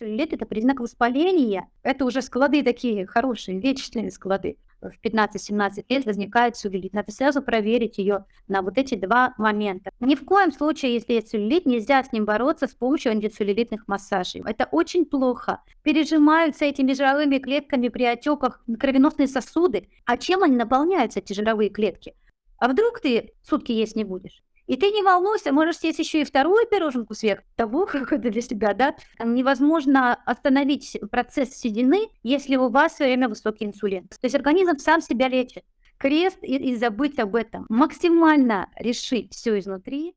Целлюлит – это признак воспаления. Это уже склады такие хорошие, вечные склады. В 15-17 лет возникает целлюлит. Надо сразу проверить ее на вот эти два момента. Ни в коем случае, если есть целлюлит, нельзя с ним бороться с помощью антицеллюлитных массажей. Это очень плохо. Пережимаются этими жировыми клетками при отеках кровеносные сосуды. А чем они наполняются, эти жировые клетки? А вдруг ты сутки есть не будешь? И ты не волнуйся, можешь съесть еще и вторую пироженку сверху того, как это для себя, да? Невозможно остановить процесс седины, если у вас все время высокий инсулин. То есть организм сам себя лечит. Крест и забыть об этом. Максимально решить все изнутри.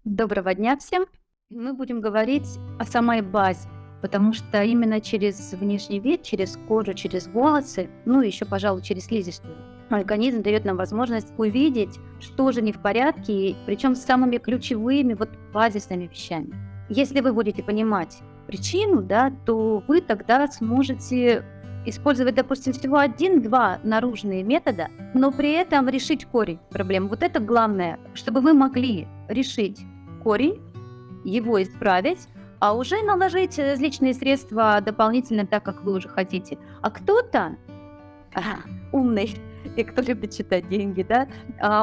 Доброго дня всем. Мы будем говорить о самой базе. Потому что именно через внешний вид, через кожу, через волосы, ну и еще, пожалуй, через слизистую, организм дает нам возможность увидеть, что же не в порядке, причем с самыми ключевыми, базисными вещами. Если вы будете понимать причину, да, то вы тогда сможете использовать, допустим, всего 1-2 наружные метода, но при этом решить корень проблем. Вот это главное, чтобы вы могли решить корень, его исправить, а уже наложить различные средства дополнительно так, как вы уже хотите. А кто-то умный, и кто любит читать деньги, да,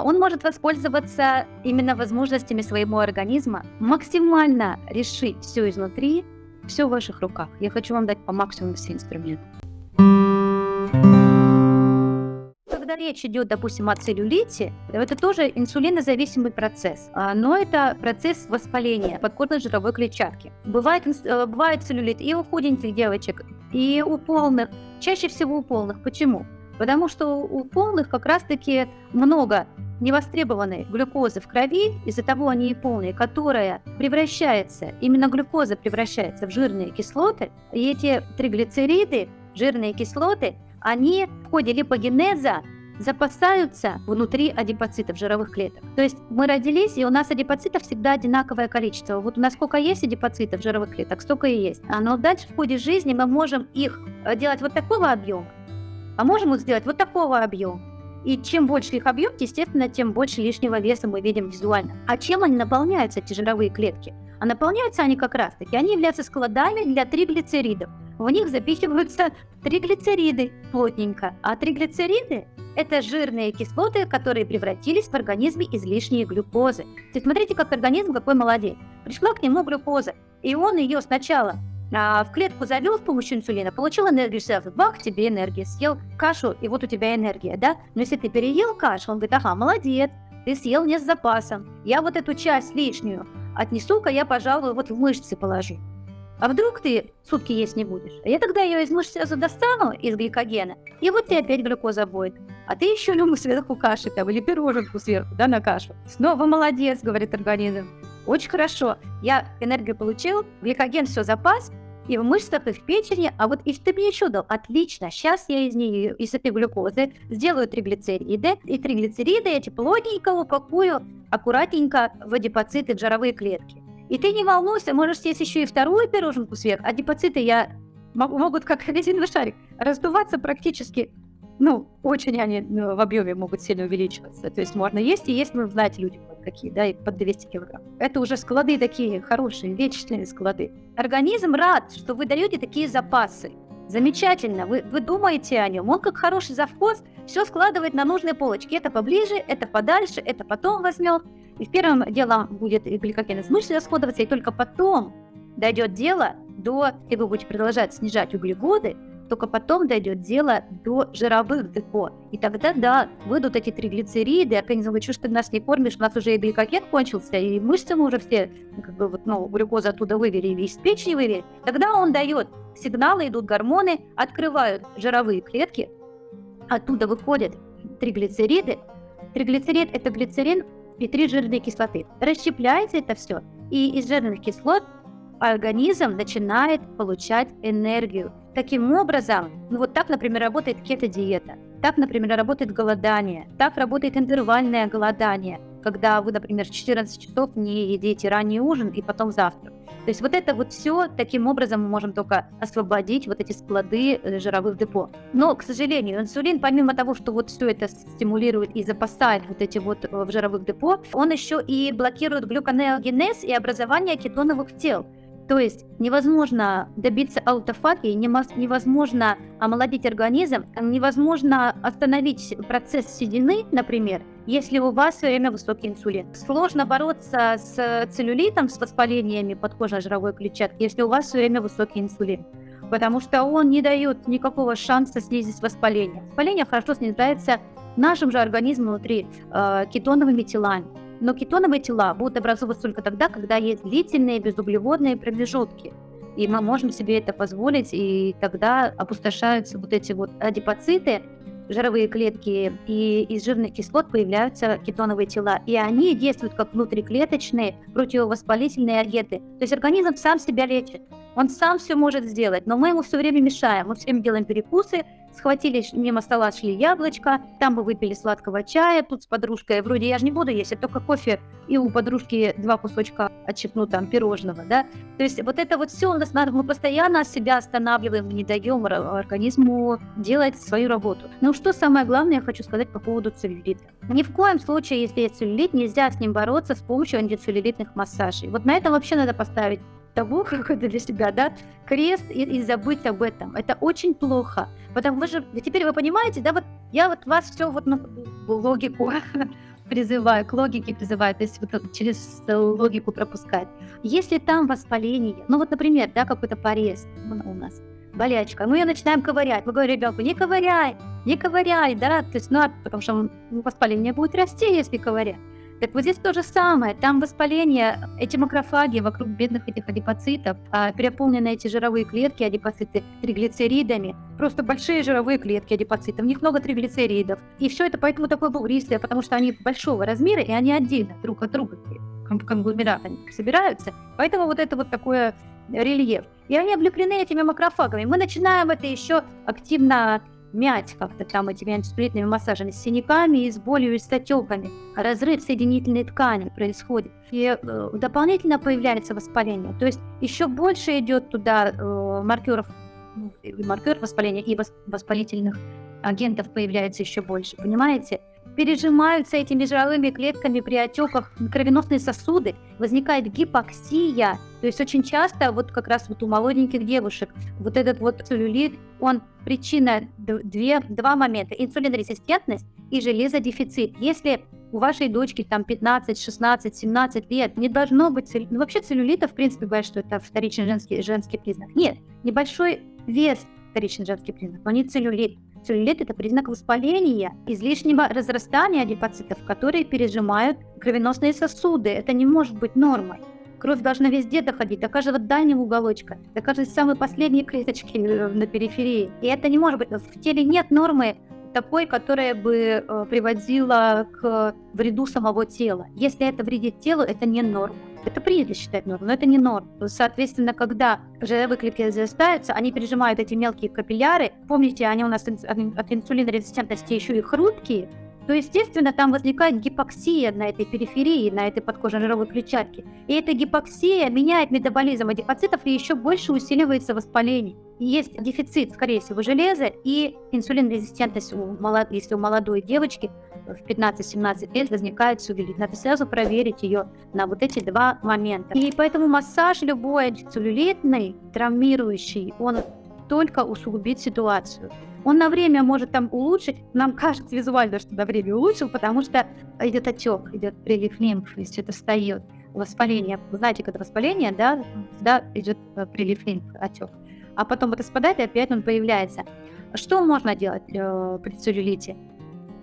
он может воспользоваться именно возможностями своего организма, максимально решить все изнутри, все в ваших руках. Я хочу вам дать по максимуму все инструменты. Когда речь идет, допустим, о целлюлите, это тоже инсулинозависимый процесс, но это процесс воспаления подкожной жировой клетчатки. Бывает целлюлит и у худеньких девочек, и у полных, чаще всего у полных. Почему? Потому что у полных как раз-таки много невостребованной глюкозы в крови, из-за того они и полные, которая превращается, именно глюкоза превращается в жирные кислоты, и эти триглицериды, жирные кислоты, они в ходе липогенеза запасаются внутри адипоцитов, жировых клеток. То есть мы родились, и у нас адипоцитов всегда одинаковое количество. Вот у нас сколько есть адипоцитов, жировых клеток, столько и есть. Но дальше в ходе жизни мы можем их делать вот такого объема, а можем их сделать вот такого объема. И чем больше их объем, естественно, тем больше лишнего веса мы видим визуально. А чем они наполняются, эти жировые клетки? А наполняются они как раз-таки, они являются складами для триглицеридов. В них запихиваются триглицериды плотненько. А триглицериды – это жирные кислоты, которые превратились в организме излишней глюкозы. То есть смотрите, как организм какой молодец. Пришла к нему глюкоза, и он ее сначала в клетку завел с помощью инсулина, получил энергию сразу, бах, тебе энергия, съел кашу, и вот у тебя энергия, да? Но если ты переел кашу, он говорит, ага, молодец, ты съел не с запасом, я вот эту часть лишнюю отнесу-ка я, пожалуй, вот в мышцы положу. А вдруг ты сутки есть не будешь? А я тогда ее из мышц сразу достану, из гликогена, и вот тебе опять глюкоза будет. А ты еще любишь сверху каши там, или пироженку сверху, да, на кашу. Снова молодец, говорит организм. Очень хорошо. Я энергию получил, гликоген все запас, и в мышцах, и в печени, а вот если ты мне еще дал, отлично, сейчас я из нее, из этой глюкозы, сделаю триглицериды, и триглицериды эти плотненько упакую аккуратненько в адипоциты, в жировые клетки. И ты не волнуйся, можешь съесть еще и вторую пироженку сверху. Адипоциты могут, как резиновый шарик, раздуваться практически, очень они в объеме могут сильно увеличиваться. То есть можно есть, и есть, вы знаете, люди какие, да, и под 200 килограмм. Это уже склады такие хорошие, вечные склады. Организм рад, что вы даете такие запасы. Замечательно, вы думаете о нем, он как хороший завхоз все складывает на нужные полочки. Это поближе, это подальше, это потом возьмет. И первым делом будет гликоген из мышц расходоваться, и только потом дойдет дело до, если вы будете продолжать снижать углеводы, только потом дойдет дело до жировых депо. И тогда, да, выйдут эти триглицериды, организм говорит, что ты нас не кормишь, у нас уже и гликоген кончился, и мышцы мы уже все, глюкозу оттуда вывели, и из печени вывели. Тогда он дает сигналы, идут гормоны, открывают жировые клетки, оттуда выходят триглицериды. Триглицерид – это глицерин и 3 жирные кислоты. Расщепляется это все, и из жирных кислот организм начинает получать энергию. Таким образом, так, например, работает кето-диета, так, например, работает голодание, так работает интервальное голодание, когда вы, например, в 14 часов не едите ранний ужин и потом завтрак. То есть вот это вот все, таким образом мы можем только освободить вот эти склады жировых депо. Но, к сожалению, инсулин, помимо того, что вот все это стимулирует и запасает вот эти вот в жировых депо, он еще и блокирует глюконеогенез и образование кетоновых тел. То есть невозможно добиться аутофагии, невозможно омолодить организм, невозможно остановить процесс седины, например, если у вас все время высокий инсулин. Сложно бороться с целлюлитом, с воспалениями подкожно-жировой клетчатки, если у вас все время высокий инсулин, потому что он не дает никакого шанса снизить воспаление. Воспаление хорошо снижается нашим же организмом внутри кетоновыми телами. Но кетоновые тела будут образовываться только тогда, когда есть длительные безуглеводные промежутки. И мы можем себе это позволить, и тогда опустошаются вот эти вот адипоциты, жировые клетки, и из жирных кислот появляются кетоновые тела. И они действуют как внутриклеточные противовоспалительные агенты. То есть организм сам себя лечит. Он сам все может сделать, но мы ему все время мешаем. Мы все время делаем перекусы, схватили, мимо стола шли яблочко, там мы выпили сладкого чая, тут с подружкой, вроде я же не буду есть, я только кофе, и у подружки 2 кусочка отщипну там пирожного, да. То есть вот это вот все у нас надо, мы постоянно себя останавливаем, не даем организму делать свою работу. Но что самое главное, я хочу сказать по поводу целлюлита. Ни в коем случае, если есть целлюлит, нельзя с ним бороться с помощью антицеллюлитных массажей. Вот на этом вообще надо поставить табу какой-то для себя, да, крест и забыть об этом. Это очень плохо. Потому что теперь вы понимаете, да, вот я вот вас все вот на логику призываю, к логике призываю, то есть вот через логику пропускать. Если там воспаление, ну вот, например, да, какой-то порез у нас, болячка, мы ее начинаем ковырять, мы говорим ребенку, не ковыряй, да, то есть, потому что воспаление будет расти, если ковырять. Так вот здесь то же самое, там воспаление, эти макрофаги вокруг бедных этих адипоцитов, переполнены эти жировые клетки, адипоциты, триглицеридами, просто большие жировые клетки адипоцитов, в них много триглицеридов. И все это поэтому такое бугристое, потому что они большого размера, и они отдельно друг от друга, конгломератами собираются, поэтому вот это вот такое рельеф. И они облеплены этими макрофагами. Мы начинаем это еще активно мять как-то там этими антицеллюлитными массажами, с синяками, и с болью, и с отеками. Разрыв соединительной ткани происходит. И дополнительно появляется воспаление. То есть еще больше идет туда маркеров воспаления, и воспалительных агентов появляется еще больше. Понимаете? Пережимаются этими жировыми клетками при отеках кровеносные сосуды, возникает гипоксия. То есть очень часто вот как раз вот у молоденьких девушек вот этот вот целлюлит, он причина два момента: инсулинорезистентность и железодефицит. Если у вашей дочки там 15, 16, 17 лет не должно быть вообще целлюлита, в принципе, говорят, что это вторичный женский признак. Нет, небольшой вес вторичный женский признак, но не целлюлит. Целлюлит – это признак воспаления, излишнего разрастания адипоцитов, которые пережимают кровеносные сосуды. Это не может быть нормой. Кровь должна везде доходить, до каждого дальнего уголочка, до каждой самой последней клеточки на периферии. И это не может быть. В теле нет нормы такой, которая бы приводила к вреду самого тела. Если это вредит телу, это не норма. Это принято считать нормой, но это не норма. Соответственно, когда жировые клетки разрастаются, они пережимают эти мелкие капилляры. Помните, они у нас от инсулинорезистентности еще и хрупкие. То, естественно, там возникает гипоксия на этой периферии, на этой подкожно-жировой клетчатке. И эта гипоксия меняет метаболизм адипоцитов и еще больше усиливается воспаление. И есть дефицит, скорее всего, железа и инсулинорезистентность, если у молодой девочки в 15-17 лет возникает целлюлит. Надо сразу проверить ее на вот эти два момента. И поэтому массаж любой антицеллюлитный, травмирующий, он только усугубит ситуацию. Он на время может там улучшить, нам кажется визуально, что на время улучшил, потому что идет отек, идет прилив лимфы, если это встает, воспаление. Вы знаете, когда воспаление, да, всегда идет прилив лимфы, отек. А потом это спадает, и опять он появляется. Что можно делать при целлюлите?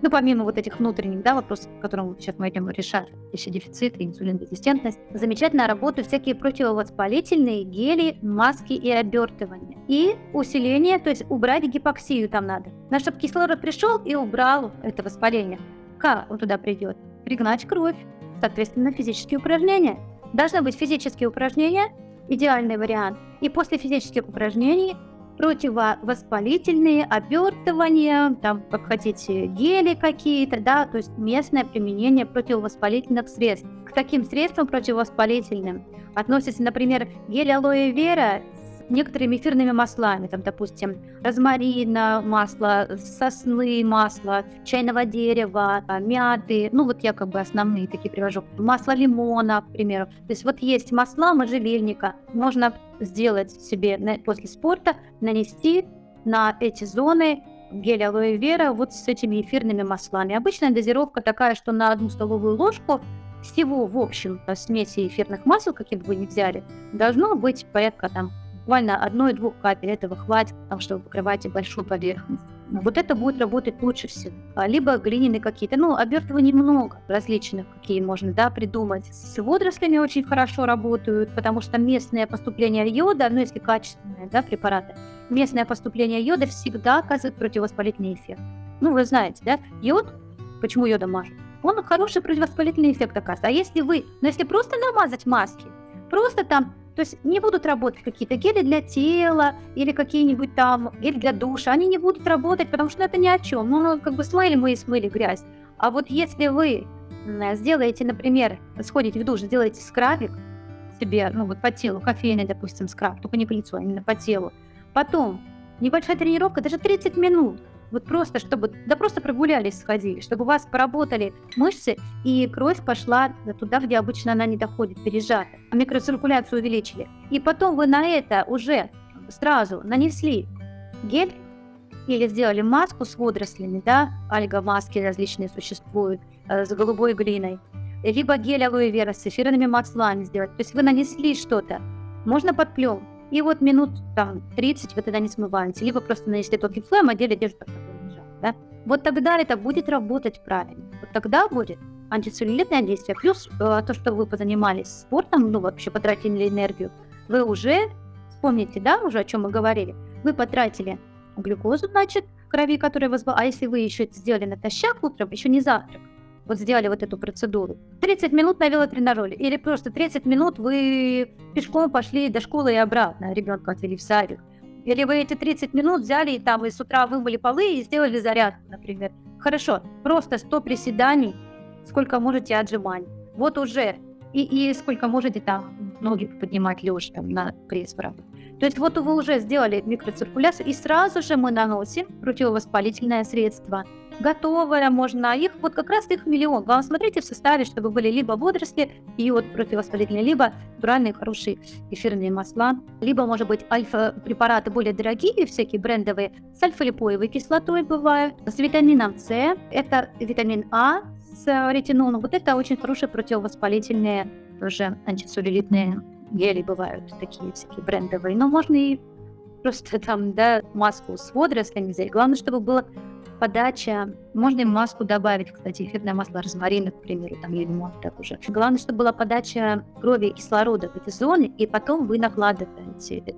Ну, помимо вот этих внутренних, да, вопросов, которые сейчас мы идем решать, еще дефицит и инсулинорезистентность, замечательно работают всякие противовоспалительные гели, маски и обертывания. И усиление, то есть убрать гипоксию там надо. Надо, чтобы кислород пришел и убрал это воспаление. Как он туда придет? Пригнать кровь. Соответственно, физические упражнения. Должны быть физические упражнения, идеальный вариант. И после физических упражнений противовоспалительные, обертывания, там, как хотите, гели какие-то, да, то есть местное применение противовоспалительных средств. К таким средствам противовоспалительным относятся, например, гель алоэ вера с некоторыми эфирными маслами, там, допустим, розмарина, масло сосны, масло чайного дерева, мяты, ну вот я как бы основные такие привожу, масло лимона, к примеру. То есть вот есть масла можжевельника, можно сделать себе после спорта, нанести на эти зоны гель алоэ вера вот с этими эфирными маслами. Обычная дозировка такая, что на 1 столовую ложку всего в общем смеси эфирных масел, какие бы вы ни взяли, должно быть порядка там буквально 1-2 капель. Этого хватит, потому что вы покрываете большую поверхность. Вот это будет работать лучше всего. Либо глиняные какие-то, обертываний много различных, какие можно, да, придумать. С водорослями очень хорошо работают, потому что местное поступление йода, если качественные, да, препараты, местное поступление йода всегда оказывает противовоспалительный эффект. Вы знаете, да, йод, почему йодом мажут? Он хороший противовоспалительный эффект оказывает. А если просто намазать маски, просто там, то есть не будут работать какие-то гели для тела или какие-нибудь там гели для душа, они не будут работать, потому что это ни о чем. Как бы смыли мы и смыли грязь. А вот если вы сделаете, например, сходите в душ, сделаете скрабик себе, по телу, кофейный, допустим, скраб, только не по лицу, а именно по телу. Потом небольшая тренировка, даже 30 минут. Вот просто, просто прогулялись, сходили, чтобы у вас поработали мышцы и кровь пошла туда, где обычно она не доходит, пережата, а микроциркуляцию увеличили. И потом вы на это уже сразу нанесли гель или сделали маску с водорослями, да, альга-маски различные существуют, с голубой глиной, либо гель алоэ вера с эфирными маслами сделать. То есть вы нанесли что-то, можно под пленку. И вот минут 30 вы тогда не смываете, либо просто нанесли тонкий слоем, отдели держите так, как лежат, да? Вот тогда это будет работать правильно. Вот тогда будет антицеллюлитное действие. Плюс то, что вы позанимались спортом, вообще потратили энергию, вы уже, вспомните, да, уже о чем мы говорили, вы потратили глюкозу, значит, в крови, которая а если вы еще сделали натощак утром, еще не завтрак, вот сделали вот эту процедуру, 30 минут на велотренажере, или просто 30 минут вы пешком пошли до школы и обратно, ребенка отвели в садик. Или вы эти 30 минут взяли и там и с утра вымыли полы и сделали зарядку, например. Хорошо, просто 100 приседаний, сколько можете отжиманий. Вот уже. И сколько можете там ноги поднимать лежа на пресс, правда. То есть вот вы уже сделали микроциркуляцию, и сразу же мы наносим противовоспалительное средство. Готовое можно, как раз их миллион. Главное, смотрите в составе, чтобы были либо водоросли, йод противовоспалительный, либо натуральные хорошие эфирные масла, либо, может быть, альфа-препараты более дорогие, всякие брендовые, с альфа-липоевой кислотой бывают, с витамином С, это витамин А с ретинолом. Вот это очень хорошие противовоспалительные, тоже антицеллюлитные гели бывают, такие всякие брендовые. Но можно и просто там, да, маску с водорослями взять. Главное, чтобы была подача, можно и маску добавить, кстати, эфирное масло розмарина, к примеру, там, или лимон, так уже. Главное, чтобы была подача крови и кислорода в эти зоны, и потом вы накладываете это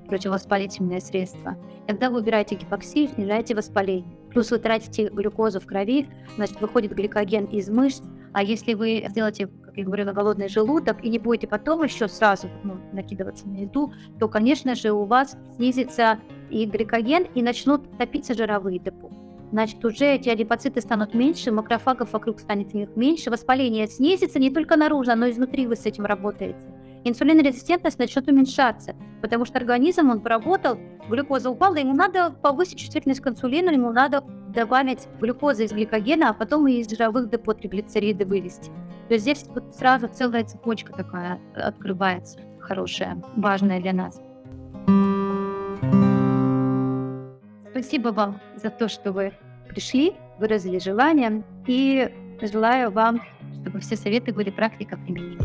противовоспалительное средство. Когда вы убираете гипоксию, снижаете воспаление. Плюс вы тратите глюкозу в крови, значит, выходит гликоген из мышц, а если вы сделаете, как я говорила, голодный желудок и не будете потом еще сразу накидываться на еду, то, конечно же, у вас снизится и гликоген, и начнут топиться жировые депо. Значит, уже эти адипоциты станут меньше, макрофагов вокруг станет меньше, воспаление снизится не только наружу, но и изнутри вы с этим работаете. Инсулинорезистентность начнет уменьшаться, потому что организм, он поработал, глюкоза упала, ему надо повысить чувствительность к инсулину, ему надо добавить глюкозы из гликогена, а потом и из жировых депо триглицериды вывести. То есть здесь вот сразу целая цепочка такая открывается, хорошая, важная для нас. Спасибо вам за то, что вы пришли, выразили желание, и желаю вам, чтобы все советы были практикой применены.